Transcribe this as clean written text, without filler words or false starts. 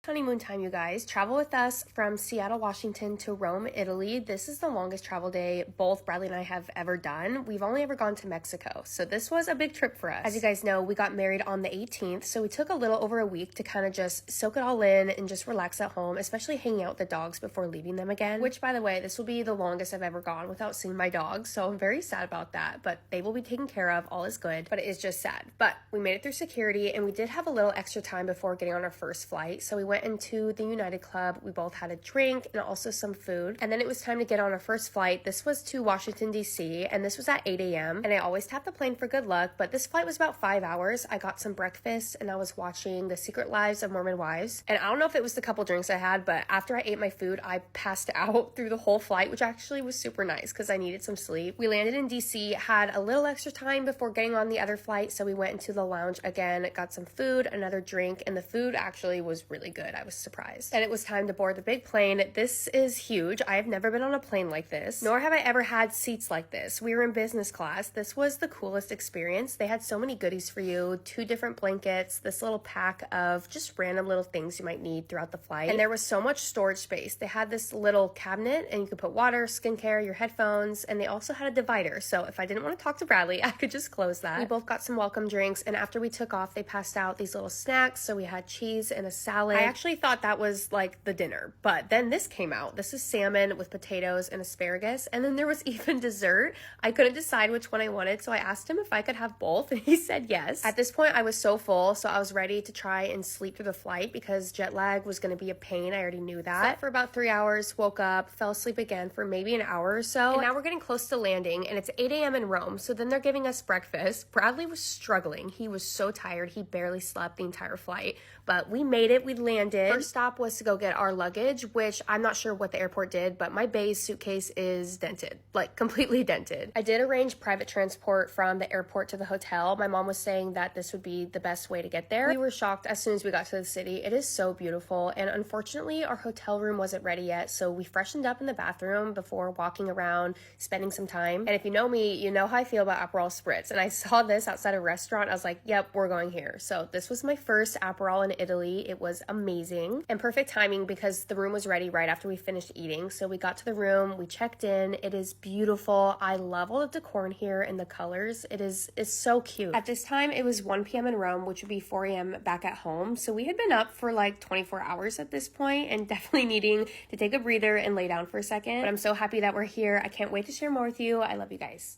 Honeymoon time, you guys. Travel with us from Seattle, Washington to Rome, Italy. This is the longest travel day both Bradley and I have ever done. We've only ever gone to Mexico, so this was a big trip for us. As you guys know, we got married on the 18th, so we took a little over a week to kind of just soak it all in and just relax at home, especially hanging out with the dogs before leaving them again, which, by the way, this will be the longest I've ever gone without seeing my dogs, so I'm very sad about that, but they will be taken care of. All is good, but it is just sad. But we made it through security, and we did have a little extra time before getting on our first flight, so we went into the United Club. We both had a drink and also some food, and then it was time to get on our first flight. This was to Washington, D.C., and this was at 8 a.m. And I always tap the plane for good luck, but this flight was about 5 hours. I got some breakfast, and I was watching The Secret Lives of Mormon Wives, and I don't know if it was the couple drinks I had, but after I ate my food, I passed out through the whole flight, which actually was super nice because I needed some sleep. We landed in D.C., had a little extra time before getting on the other flight, so we went into the lounge again, got some food, another drink, and the food actually was really good. I was surprised. And it was time to board the big plane. This is huge. I have never been on a plane like this, nor have I ever had seats like this. We were in business class. This was the coolest experience. They had so many goodies for you, 2 different blankets, this little pack of just random little things you might need throughout the flight. And there was so much storage space. They had this little cabinet, and you could put water, skincare, your headphones, and they also had a divider. So if I didn't want to talk to Bradley, I could just close that. We both got some welcome drinks, and after we took off, they passed out these little snacks. So we had cheese and a salad. I actually thought that was like the dinner, but then this came out. This is salmon with potatoes and asparagus, and then there was even dessert. I couldn't decide which one I wanted, so I asked him if I could have both, and he said yes. At this point, I was so full, so I was ready to try and sleep through the flight because jet lag was going to be a pain. I already knew that. Slept for about 3 hours, woke up, fell asleep again for maybe an hour or so, and now we're getting close to landing, and it's 8 a.m. in Rome, so then they're giving us breakfast. Bradley was struggling. He was so tired. He barely slept the entire flight, but we made it. We landed. First stop was to go get our luggage, which I'm not sure what the airport did, but my Bay's suitcase is dented, like completely dented. I did arrange private transport from the airport to the hotel. My mom was saying that this would be the best way to get there. We were shocked as soon as we got to the city. It is so beautiful, and unfortunately our hotel room wasn't ready yet, so we freshened up in the bathroom before walking around, spending some time. And if you know me, you know how I feel about Aperol Spritz, and I saw this outside a restaurant. I was like, yep, we're going here. So this was my first Aperol in Italy. It was amazing and perfect timing because the room was ready right after we finished eating. So we got to the room, we checked in. It is beautiful. I love all the decor in here and the colors. It's so cute. At this time, it was 1 p.m. in Rome, which would be 4 a.m. back at home. So we had been up for like 24 hours at this point and definitely needing to take a breather and lay down for a second. But I'm so happy that we're here. I can't wait to share more with you. I love you guys.